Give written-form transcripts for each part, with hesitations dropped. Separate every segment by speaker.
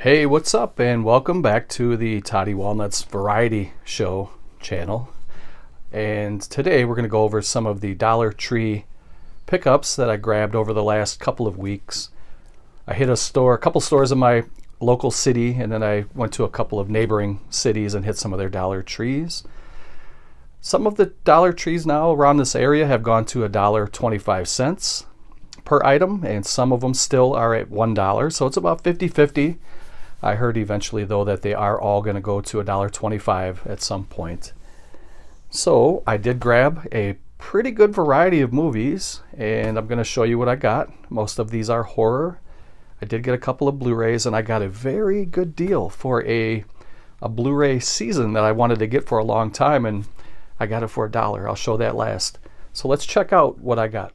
Speaker 1: Hey, what's up, and welcome back to the Toddy Walnuts Variety Show channel. And today we're going to go over some of the Dollar Tree pickups that I grabbed over the last couple of weeks. I hit a couple stores in my local city, and then I went to a couple of neighboring cities and hit some of their Dollar Trees. Some of the Dollar Trees now around this area have gone to $1.25 per item, and some of them still are at $1, so it's about 50-50. I heard eventually, though, that they are all going to go to $1.25 at some point. So I did grab a pretty good variety of movies, and I'm going to show you what I got. Most of these are horror. I did get a couple of Blu-rays, and I got a very good deal for a Blu-ray season that I wanted to get for a long time, and I got it for $1. I'll show that last. So let's check out what I got.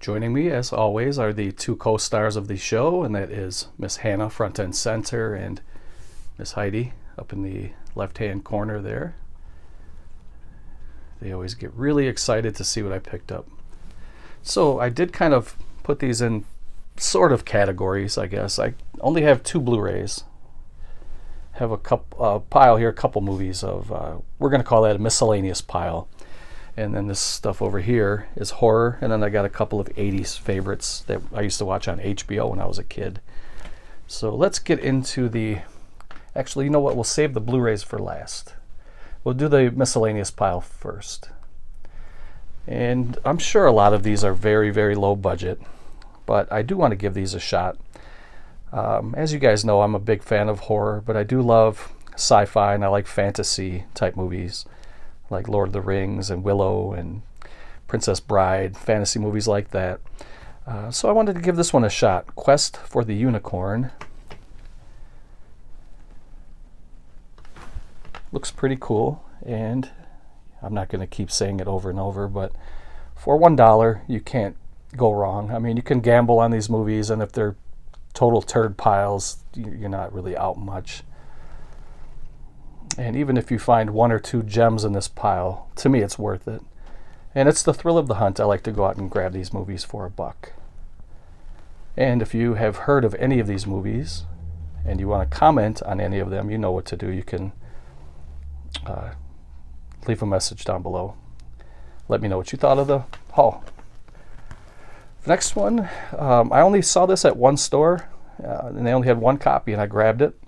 Speaker 1: Joining me, as always, are the two co-stars of the show, and that is Miss Hannah, front and center, and Miss Heidi up in the left-hand corner there. They always get really excited to see what I picked up. So I did kind of put these in sort of categories, I guess. I only have 2 Blu-rays. Have a pile here, a couple movies of, we're going to call that a miscellaneous pile. And then this stuff over here is horror. And then I got a couple of 80s favorites that I used to watch on HBO when I was a kid. So let's get into the... Actually, you know what? We'll save the Blu-rays for last. We'll do the miscellaneous pile first. And I'm sure a lot of these are very, very low budget. But I do want to give these a shot. As you guys know, I'm a big fan of horror. But I do love sci-fi and I like fantasy type movies, like Lord of the Rings and Willow and Princess Bride, fantasy movies like that. So I wanted to give this one a shot. Quest for the Unicorn. Looks pretty cool, and I'm not going to keep saying it over and over, but for $1, you can't go wrong. I mean, you can gamble on these movies, and if they're total turd piles, you're not really out much. And even if you find 1 or 2 gems in this pile, to me it's worth it. And it's the thrill of the hunt. I like to go out and grab these movies for $1. And if you have heard of any of these movies and you want to comment on any of them, you know what to do. You can leave a message down below. Let me know what you thought of the haul. The next one, I only saw this at one store, and they only had 1 copy, and I grabbed it.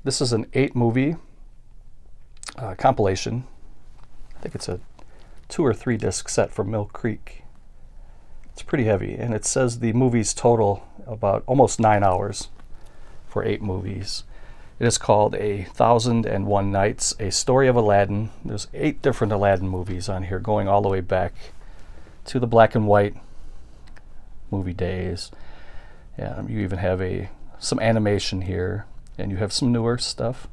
Speaker 1: This is an 8-movie compilation. I think it's a 2 or 3 disc set from Mill Creek. It's pretty heavy, and it says the movies total about almost 9 hours for 8 movies. It is called 1,001 Nights, A Story of Aladdin. There's 8 different Aladdin movies on here, going all the way back to the black and white movie days. You even have some animation here, and you have some newer stuff.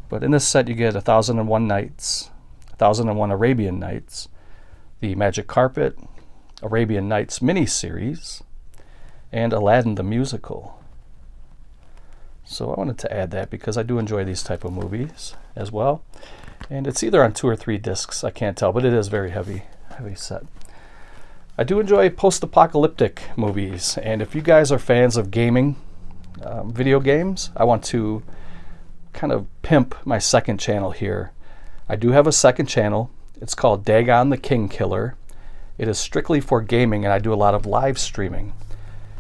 Speaker 1: But in this set you get 1,001 Nights, 1,001 Arabian Nights, the Magic Carpet, Arabian Nights miniseries, and Aladdin the Musical. So I wanted to add that because I do enjoy these type of movies as well. And it's either on 2 or 3 discs, I can't tell, but it is very heavy set. I do enjoy post-apocalyptic movies, and if you guys are fans of gaming, video games, I want to kind of pimp my second channel here. I do have a second channel. It's called Dagon the King Killer. It is strictly for gaming, and I do a lot of live streaming.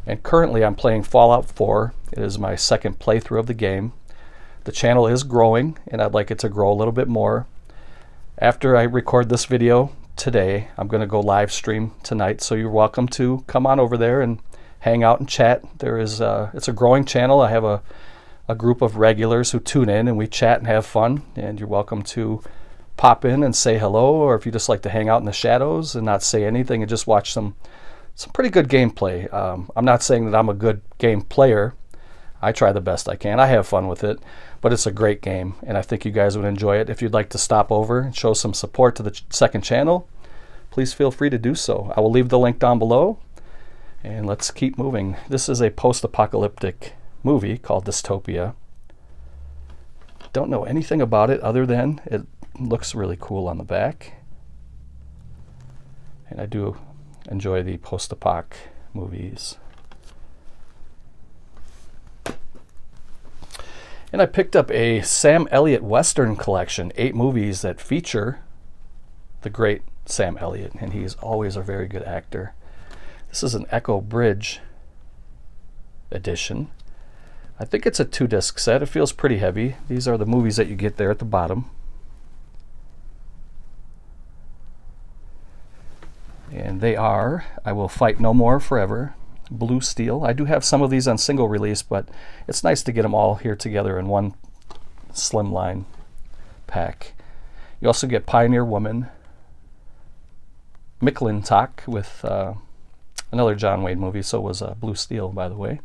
Speaker 1: And currently I'm playing Fallout 4. It is my second playthrough of the game. The channel is growing, and I'd like it to grow a little bit more. After I record this video today, I'm going to go live stream tonight, so you're welcome to come on over there and hang out and chat. It's a growing channel. I have a group of regulars who tune in, and we chat and have fun, and you're welcome to pop in and say hello, or if you just like to hang out in the shadows and not say anything and just watch some pretty good gameplay. I'm not saying that I'm a good game player. I try the best I can. I have fun with it, but it's a great game, and I think you guys would enjoy it. If you'd like to stop over and show some support to the second channel, please feel free to do so. I will leave the link down below, and let's keep moving. This is a post-apocalyptic movie called Dystopia. Don't know anything about it other than it looks really cool on the back. And I do enjoy the post-apoc movies. And I picked up a Sam Elliott Western collection, 8 movies that feature the great Sam Elliott, and he is always a very good actor. This is an Echo Bridge edition. I think it's a 2-disc set. It feels pretty heavy. These are the movies that you get there at the bottom. And they are I Will Fight No More Forever, Blue Steel. I do have some of these on single release, but it's nice to get them all here together in one slimline pack. You also get Pioneer Woman, McClintock with another John Wayne movie, so was Blue Steel, by the way.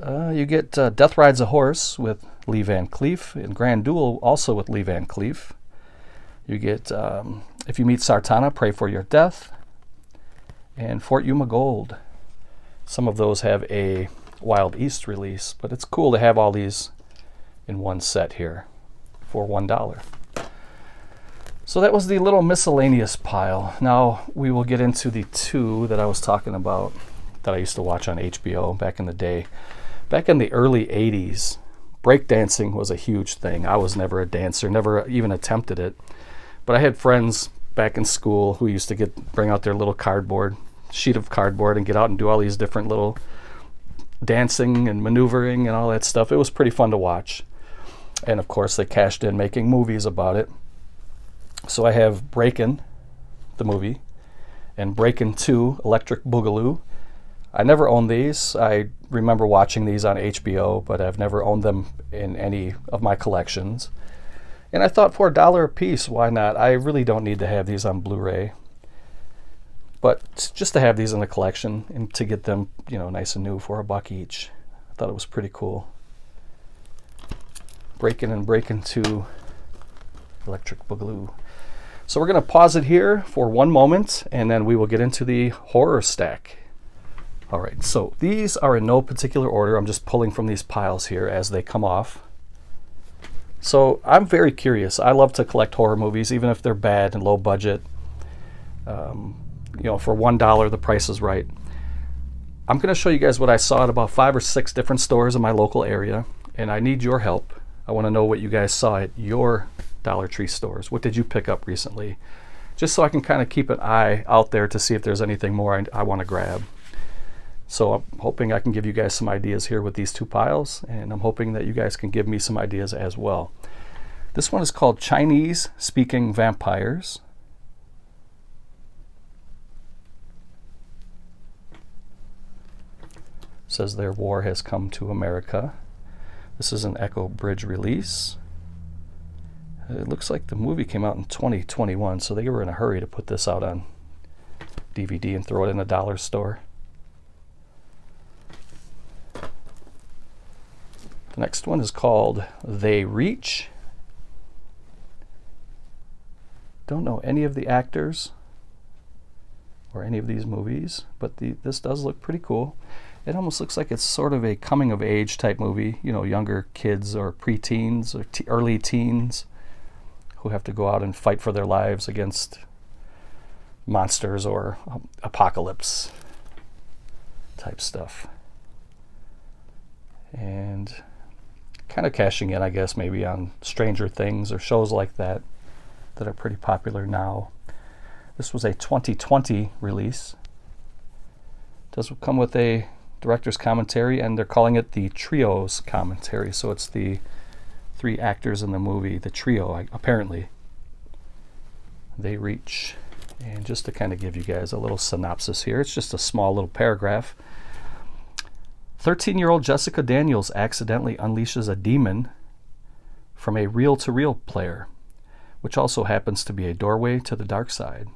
Speaker 1: You get Death Rides a Horse with Lee Van Cleef, and Grand Duel also with Lee Van Cleef. You get If You Meet Sartana, Pray for Your Death, and Fort Yuma Gold. Some of those have a Wild East release, but it's cool to have all these in one set here for $1. So that was the little miscellaneous pile. Now we will get into the 2 that I was talking about that I used to watch on HBO back in the day. Back in the early 80s, breakdancing was a huge thing. I was never a dancer, never even attempted it. But I had friends back in school who used to bring out their little sheet of cardboard and get out and do all these different little dancing and maneuvering and all that stuff. It was pretty fun to watch. And of course they cashed in making movies about it. So I have Breakin, the movie, and Breakin 2, Electric Boogaloo. I never owned these. I remember watching these on HBO, but I've never owned them in any of my collections. And I thought for $1 a piece, why not? I really don't need to have these on Blu Ray. But just to have these in the collection and to get them, nice and new for $1 each, I thought it was pretty cool. Breakin and Breakin 2, Electric Boogaloo. So we're going to pause it here for 1 moment, and then we will get into the horror stack. All right, so these are in no particular order. I'm just pulling from these piles here as they come off. So I'm very curious. I love to collect horror movies, even if they're bad and low budget. For $1, the price is right. I'm going to show you guys what I saw at about 5 or 6 different stores in my local area, and I need your help. I want to know what you guys saw at your Dollar Tree stores. What did you pick up recently? Just so I can kind of keep an eye out there to see if there's anything more I want to grab. So I'm hoping I can give you guys some ideas here with these 2 piles, and I'm hoping that you guys can give me some ideas as well. This one is called Chinese Speaking Vampires. Says their war has come to America. This is an Echo Bridge release. It looks like the movie came out in 2021, so they were in a hurry to put this out on DVD and throw it in a dollar store. The next one is called They Reach. Don't know any of the actors or any of these movies, but this does look pretty cool. It almost looks like it's sort of a coming of age type movie, younger kids or preteens or early teens who have to go out and fight for their lives against monsters or apocalypse type stuff. And kind of cashing in, I guess, maybe on Stranger Things or shows like that are pretty popular now. This was a 2020 release. It does come with a director's commentary, and they're calling it the Trio's commentary. So it's the 3 actors in the movie, the trio, apparently. They Reach. And just to kind of give you guys a little synopsis here, it's just a small little paragraph. 13-year-old Jessica Daniels accidentally unleashes a demon from a reel-to-reel player, which also happens to be a doorway to the dark side.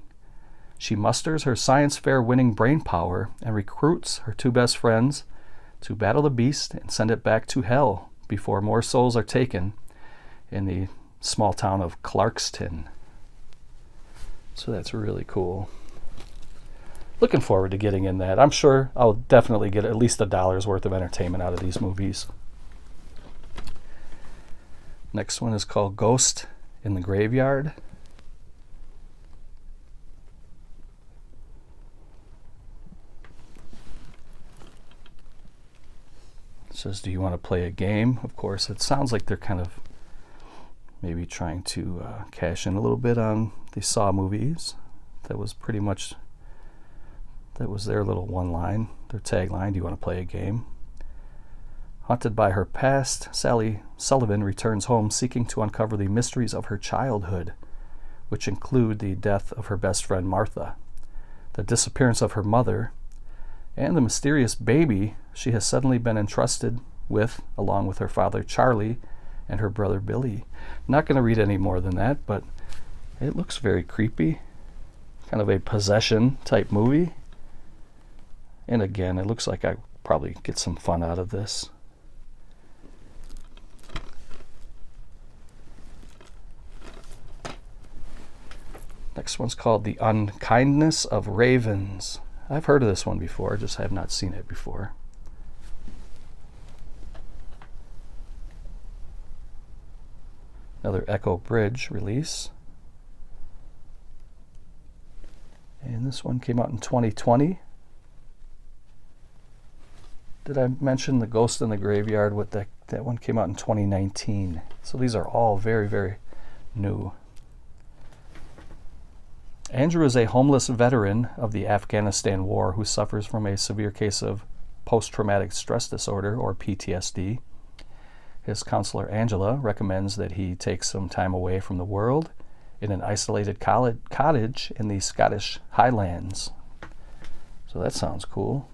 Speaker 1: She musters her science fair winning brain power and recruits her 2 best friends to battle the beast and send it back to hell before more souls are taken in the small town of Clarkston. So that's really cool. Looking forward to getting in that. I'm sure I'll definitely get at least $1 worth of entertainment out of these movies. Next one is called Ghost in the Graveyard. It says, do you want to play a game? Of course, it sounds like they're kind of maybe trying to cash in a little bit on the Saw movies. That was pretty much, that was their little one line, their tagline, do you want to play a game? Haunted by her past, Sally Sullivan returns home seeking to uncover the mysteries of her childhood, which include the death of her best friend Martha, the disappearance of her mother, and the mysterious baby she has suddenly been entrusted with, along with her father Charlie and her brother Billy. Not going to read any more than that, but it looks very creepy. Kind of a possession type movie. And again, it looks like I probably get some fun out of this. Next one's called The Unkindness of Ravens. I've heard of this one before, just have not seen it before. Another Echo Bridge release. And this one came out in 2020. Did I mention The Ghost in the Graveyard? That one came out in 2019. So these are all very, very new. Andrew is a homeless veteran of the Afghanistan War who suffers from a severe case of post-traumatic stress disorder, or PTSD. His counselor, Angela, recommends that he take some time away from the world in an isolated cottage in the Scottish Highlands. So that sounds cool.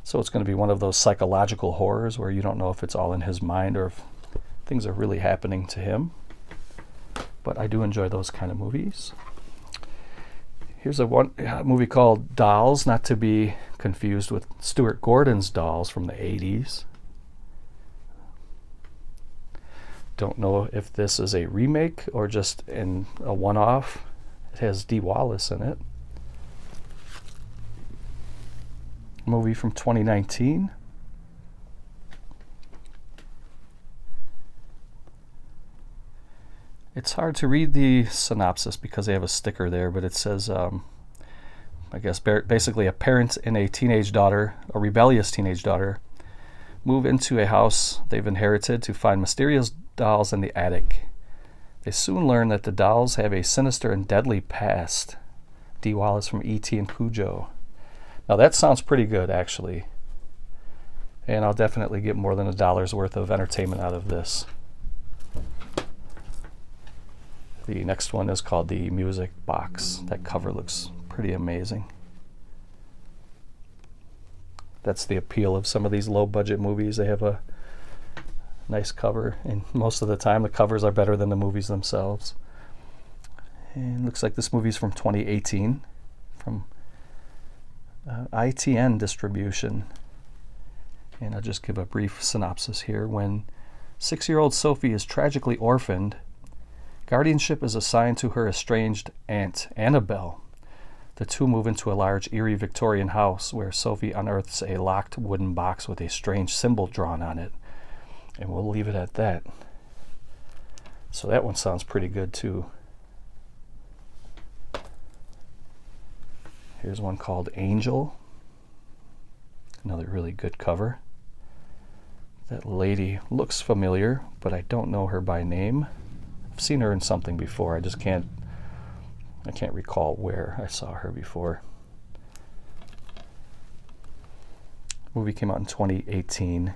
Speaker 1: So it's going to be one of those psychological horrors where you don't know if it's all in his mind or if things are really happening to him. But I do enjoy those kind of movies. Here's a movie called Dolls, not to be confused with Stuart Gordon's Dolls from the 80s. Don't know if this is a remake or just in a one-off. It has Dee Wallace in it. Movie from 2019. It's hard to read the synopsis because they have a sticker there, but it says, I guess, basically a parent and a rebellious teenage daughter, move into a house they've inherited to find mysterious dolls in the attic. They soon learn that the dolls have a sinister and deadly past. Dee Wallace from E.T. and Cujo. Now that sounds pretty good, actually. And I'll definitely get more than $1 worth of entertainment out of this. The next one is called The Music Box. That cover looks pretty amazing. That's the appeal of some of these low-budget movies. They have a nice cover, and most of the time the covers are better than the movies themselves. And it looks like this movie's from 2018, from ITN distribution. And I'll just give a brief synopsis here. When 6-year-old Sophie is tragically orphaned, guardianship is assigned to her estranged aunt, Annabelle. The two move into a large, eerie Victorian house where Sophie unearths a locked wooden box with a strange symbol drawn on it. And we'll leave it at that. So that one sounds pretty good too. Here's one called Angel. Another really good cover. That lady looks familiar, but I don't know her by name. I've seen her in something before. I can't recall where I saw her before. Movie came out in 2018.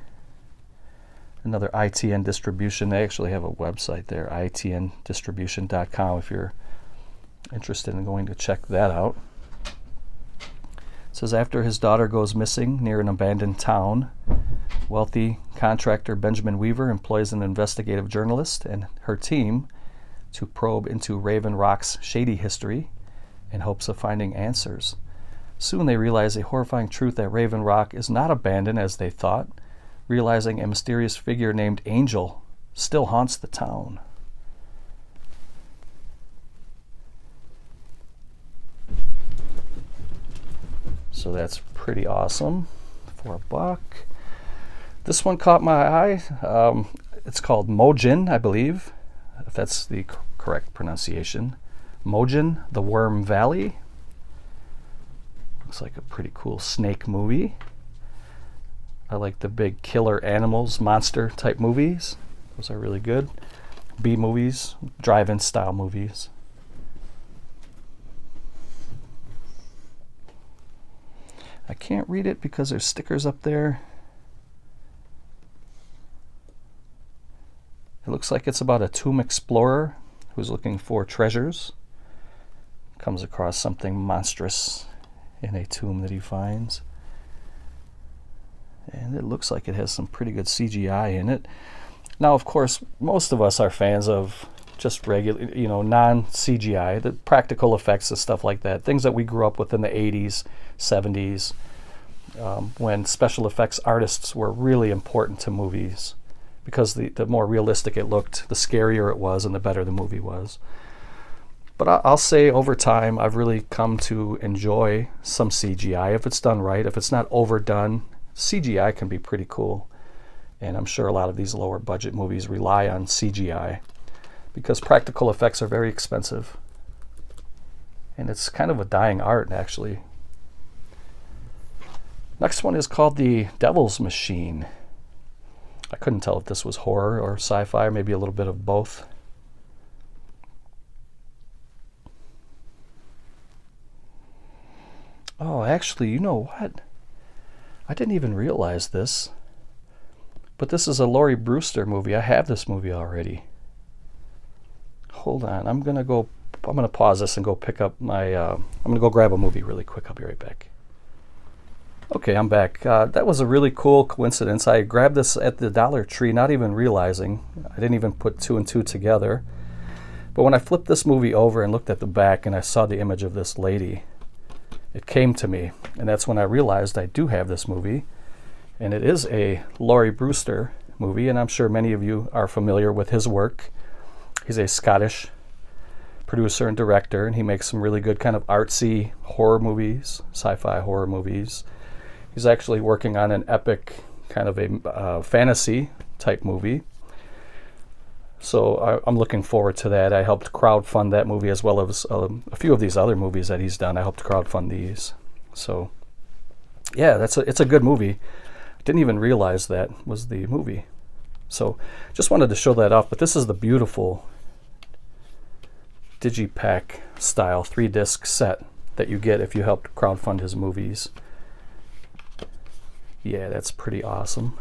Speaker 1: Another ITN distribution. They actually have a website there, itndistribution.com, if you're interested in going to check that out. It says, after his daughter goes missing near an abandoned town, wealthy contractor Benjamin Weaver employs an investigative journalist and her team to probe into Raven Rock's shady history in hopes of finding answers. Soon they realize a horrifying truth that Raven Rock is not abandoned as they thought, realizing a mysterious figure named Angel still haunts the town. So that's pretty awesome for $1. This one caught my eye. It's called Mojin, I believe, if that's the correct pronunciation. Mojin, the Worm Valley. Looks like a pretty cool snake movie. I like the big killer animals, monster type movies. Those are really good. B movies, drive-in style movies. I can't read it because there's stickers up there. It looks like it's about a tomb explorer who's looking for treasures. Comes across something monstrous in a tomb that he finds. And it looks like it has some pretty good CGI in it. Now, of course, most of us are fans of just regular, non-CGI, the practical effects and stuff like that. Things that we grew up with in the 80s, 70s, when special effects artists were really important to movies. Because the more realistic it looked, the scarier it was, and the better the movie was. But I'll say over time, I've really come to enjoy some CGI if it's done right. If it's not overdone, CGI can be pretty cool. And I'm sure a lot of these lower budget movies rely on CGI because practical effects are very expensive. And it's kind of a dying art, actually. Next one is called The Devil's Machine. I couldn't tell if this was horror or sci-fi, maybe a little bit of both. Oh, actually, you know what? I didn't even realize this. But this is a Laurie Brewster movie. I have this movie already. Hold on. I'm going to pause this and go pick up my... I'm going to go grab a movie really quick. I'll be right back. Okay, I'm back. That was a really cool coincidence. I grabbed this at the Dollar Tree, not even realizing. I didn't even put two and two together. But when I flipped this movie over and looked at the back and I saw the image of this lady, it came to me. And that's when I realized I do have this movie. And it is a Laurie Brewster movie, and I'm sure many of you are familiar with his work. He's a Scottish producer and director, and he makes some really good kind of artsy horror movies, sci-fi horror movies. He's actually working on an epic kind of a fantasy type movie. So I'm looking forward to that. I helped crowdfund that movie as well as a few of these other movies that he's done. I helped crowdfund these. So yeah, it's a good movie. Didn't even realize that was the movie. So just wanted to show that off. But this is the beautiful Digipack style 3-disc set that you get if you helped crowdfund his movies. Yeah, that's pretty awesome.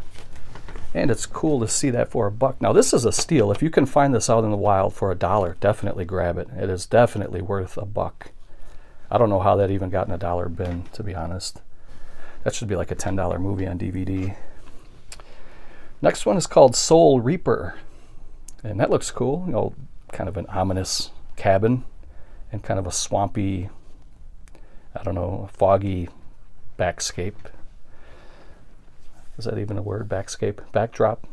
Speaker 1: And it's cool to see that for $1. Now this is a steal. If you can find this out in the wild for $1, definitely grab it. It is definitely worth $1. I don't know how that even got in a dollar bin, to be honest. That should be like a $10 movie on DVD. Next one is called Soul Reaper. And that looks cool. Kind of an ominous cabin and kind of a swampy, foggy backscape. Is that even a word? Backscape? Backdrop?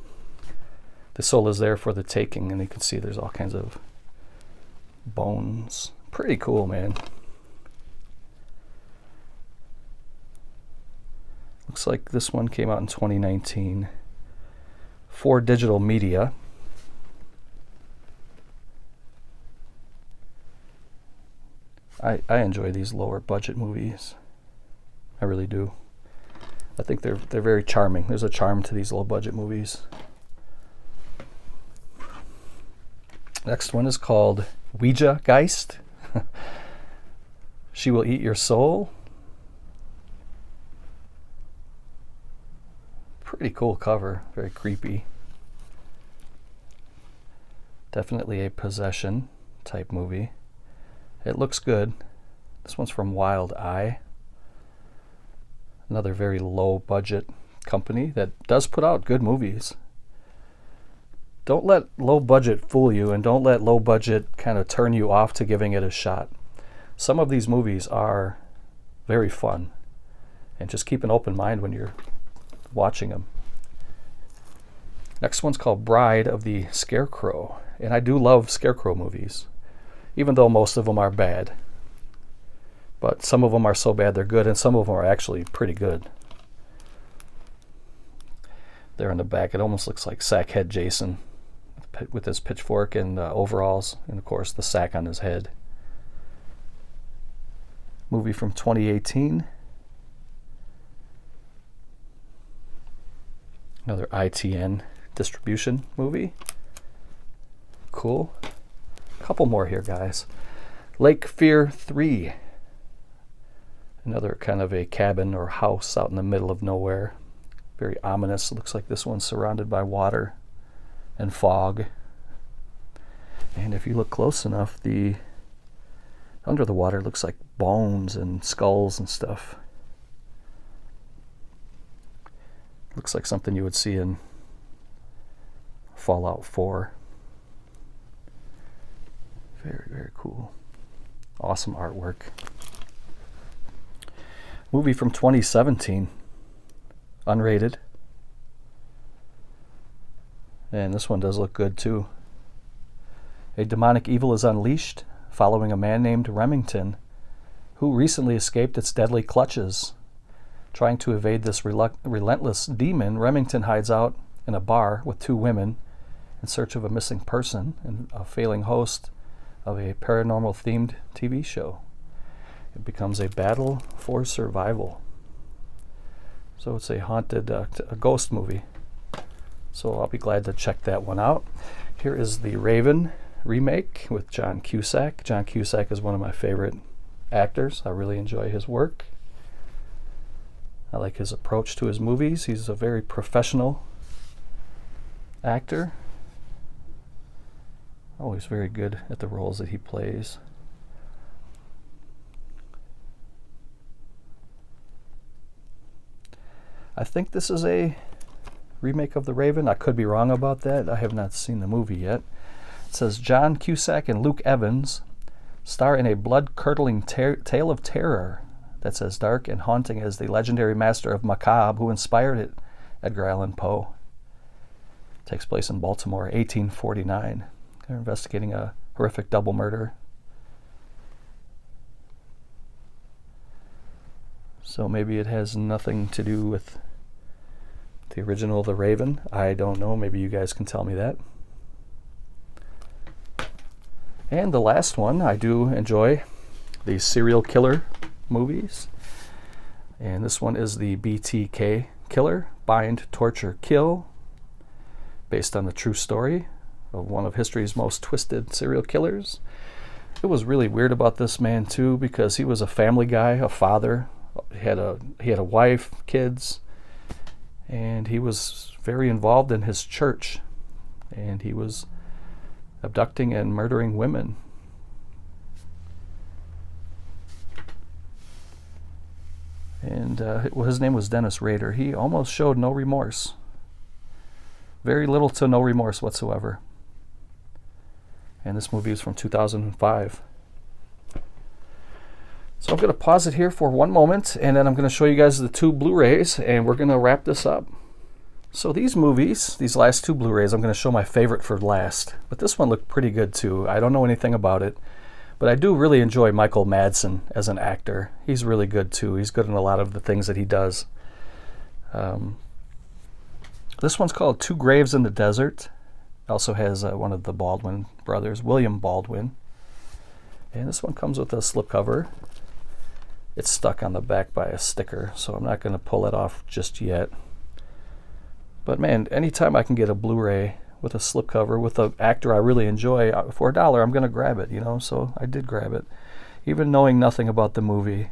Speaker 1: The soul is there for the taking, and you can see there's all kinds of bones. Pretty cool, man. Looks like this one came out in 2019 for digital media. I enjoy these lower budget movies. I really do. I think they're very charming. There's a charm to these low budget movies. Next one is called Ouijageist. She Will Eat Your Soul. Pretty cool cover, very creepy. Definitely a possession type movie. It looks good. This one's from Wild Eye. Another very low budget company that does put out good movies. Don't let low budget fool you, and don't let low budget kind of turn you off to giving it a shot. Some of these movies are very fun, and just keep an open mind when you're watching them. Next one's called Bride of the Scarecrow, and I do love Scarecrow movies, even though most of them are bad. But some of them are so bad they're good, and some of them are actually pretty good. There in the back, it almost looks like Sackhead Jason with his pitchfork and overalls, and of course the sack on his head. Movie from 2018. Another ITN distribution movie. Cool. A couple more here, guys. Lake Fear 3. Another kind of a cabin or house out in the middle of nowhere. Very ominous. It looks like this one's surrounded by water and fog. And if you look close enough, the under the water looks like bones and skulls and stuff. Looks like something you would see in Fallout 4. Very, very cool. Awesome artwork. Movie from 2017. Unrated. And this one does look good too. A demonic evil is unleashed following a man named Remington who recently escaped its deadly clutches. Trying to evade this relentless demon, Remington hides out in a bar with two women in search of a missing person and a failing host of a paranormal-themed TV show. It becomes a battle for survival. So it's a haunted, a ghost movie. So I'll be glad to check that one out. Here is the Raven remake with John Cusack. John Cusack is one of my favorite actors. I really enjoy his work. I like his approach to his movies. He's a very professional actor. Always very good at the roles that he plays. I think this is a remake of The Raven. I could be wrong about that. I have not seen the movie yet. It says John Cusack and Luke Evans star in a blood-curdling tale of terror that's as dark and haunting as the legendary master of macabre who inspired it, Edgar Allan Poe. It takes place in Baltimore, 1849. They're investigating a horrific double murder. So maybe it has nothing to do with the original The Raven. I don't know. Maybe you guys can tell me that. And the last one, I do enjoy the serial killer movies. And this one is the BTK Killer, Bind, Torture, Kill, based on the true story of one of history's most twisted serial killers. It was really weird about this man too, because he was a family guy, a father. He had a wife, kids, and he was very involved in his church, and he was abducting and murdering women. And his name was Dennis Rader. He almost showed no remorse. Very little to no remorse whatsoever. And this movie is from 2005. So I'm going to pause it here for one moment, and then I'm going to show you guys the two Blu-rays, and we're going to wrap this up. So these movies, these last two Blu-rays, I'm going to show my favorite for last. But this one looked pretty good too. I don't know anything about it, but I do really enjoy Michael Madsen as an actor. He's really good too. He's good in a lot of the things that he does. This one's called Two Graves in the Desert. Also has one of the Baldwin brothers, William Baldwin. And this one comes with a slipcover. It's stuck on the back by a sticker, so I'm not going to pull it off just yet. But man, anytime I can get a Blu-ray with a slipcover with an actor I really enjoy for $1, I'm going to grab it, you know. So I did grab it, even knowing nothing about the movie.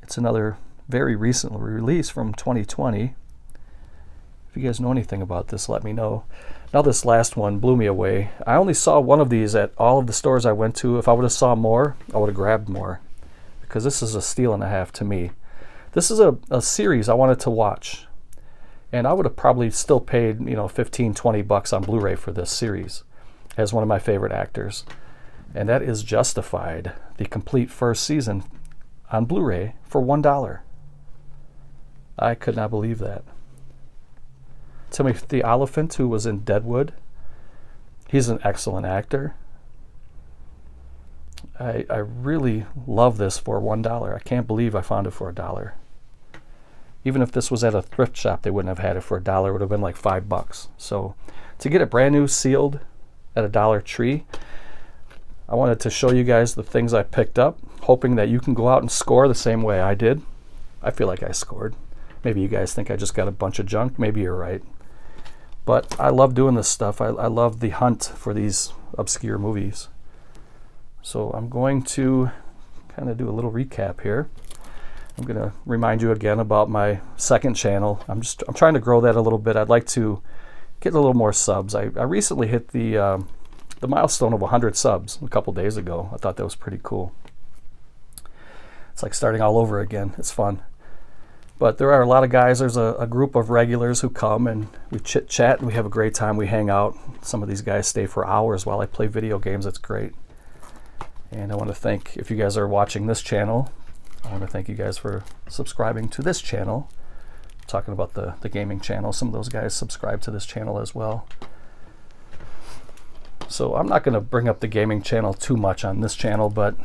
Speaker 1: It's another very recent release from 2020. If you guys know anything about this, let me know. Now this last one blew me away. I only saw one of these at all of the stores I went to. If I would have saw more, I would have grabbed more, because this is a steal and a half to me. This is a series I wanted to watch, and I would have probably still paid, you know, $15-20 on Blu-ray for this series, as one of my favorite actors. And that is Justified, the complete first season on Blu-ray for $1. I could not believe that. Timothy Oliphant, who was in Deadwood, he's an excellent actor. I really love this for $1. I can't believe I found it for $1. Even if this was at a thrift shop, they wouldn't have had it for $1. It would have been like $5. So to get it brand new sealed at a Dollar Tree, I wanted to show you guys the things I picked up, hoping that you can go out and score the same way I did. I feel like I scored. Maybe you guys think I just got a bunch of junk. Maybe you're right. But I love doing this stuff. I love the hunt for these obscure movies. So I'm going to kind of do a little recap here. I'm going to remind you again about my second channel. I'm trying to grow that a little bit. I'd like to get a little more subs. I recently hit the milestone of 100 subs a couple days ago. I thought that was pretty cool. It's like starting all over again. It's fun. But there are a lot of guys. There's a group of regulars who come and we chit chat and we have a great time. We hang out. Some of these guys stay for hours while I play video games. It's great. And I want to thank, if you guys are watching this channel, I want to thank you guys for subscribing to this channel. I'm talking about the gaming channel. Some of those guys subscribe to this channel as well. So I'm not going to bring up the gaming channel too much on this channel, but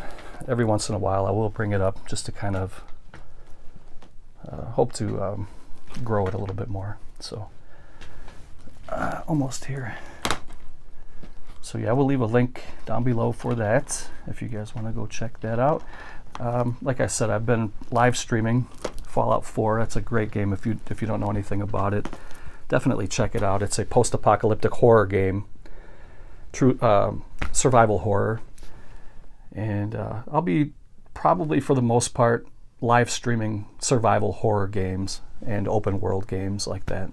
Speaker 1: every once in a while I will bring it up just to kind of hope to grow it a little bit more. So almost here. So yeah, we'll leave a link down below for that if you guys want to go check that out. Like I said, I've been live streaming Fallout 4. That's a great game if you don't know anything about it. Definitely check it out. It's a post-apocalyptic horror game, true survival horror, and I'll be probably for the most part live streaming survival horror games and open world games like that.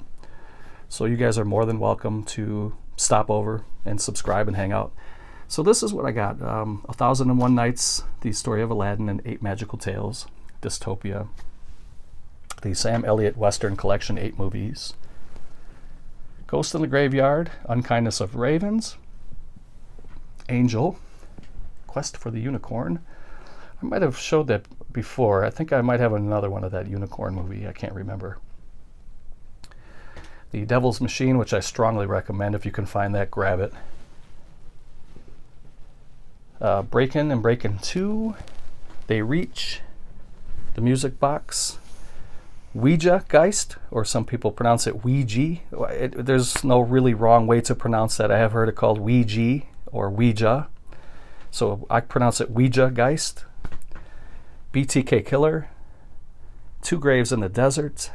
Speaker 1: So you guys are more than welcome to stop over and subscribe and hang out. So this is what I got. 1001 Nights, The Story of Aladdin and 8 Magical Tales, Dystopia, the Sam Elliott Western Collection, 8 movies, Ghost in the Graveyard, Unkindness of Ravens, Angel, Quest for the Unicorn. I might have showed that before. I think I might have another one of that unicorn movie. I can't remember. The Devil's Machine, which I strongly recommend. If you can find that, grab it. Breakin and Breakin 2, They Reach, The Music Box, Ouijageist, or some people pronounce it Ouija. There's no really wrong way to pronounce that. I have heard it called Ouija or Ouija, so I pronounce it Ouijageist. BTK Killer, Two Graves in the Desert,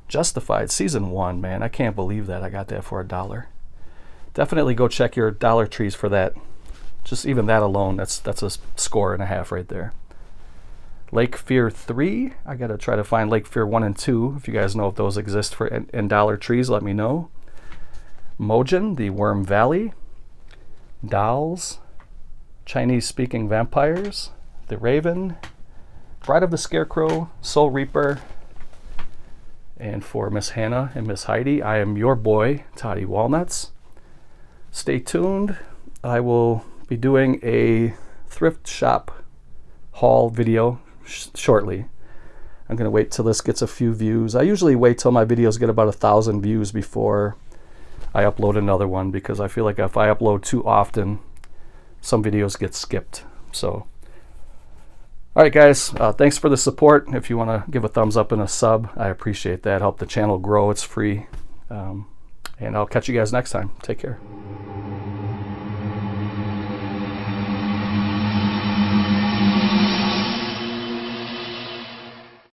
Speaker 1: Justified Season 1, man, I can't believe that I got that for $1. Definitely go check your Dollar Trees for that. Just even that alone, that's a score and a half right there. Lake Fear 3, I gotta try to find Lake Fear 1 and 2. If you guys know if those exist in Dollar Trees, let me know. Mojin, The Worm Valley, Dolls, Chinese Speaking Vampires, The Raven, Bride of the Scarecrow, Soul Reaper, and for Miss Hannah and Miss Heidi, I am your boy, Toddy Walnuts. Stay tuned. I will be doing a thrift shop haul video shortly. I'm going to wait till this gets a few views. I usually wait till my videos get about 1,000 views before I upload another one, because I feel like if I upload too often, some videos get skipped. So, all right, guys, thanks for the support. If you want to give a thumbs up and a sub, I appreciate that. Help the channel grow. It's free. And I'll catch you guys next time. Take care.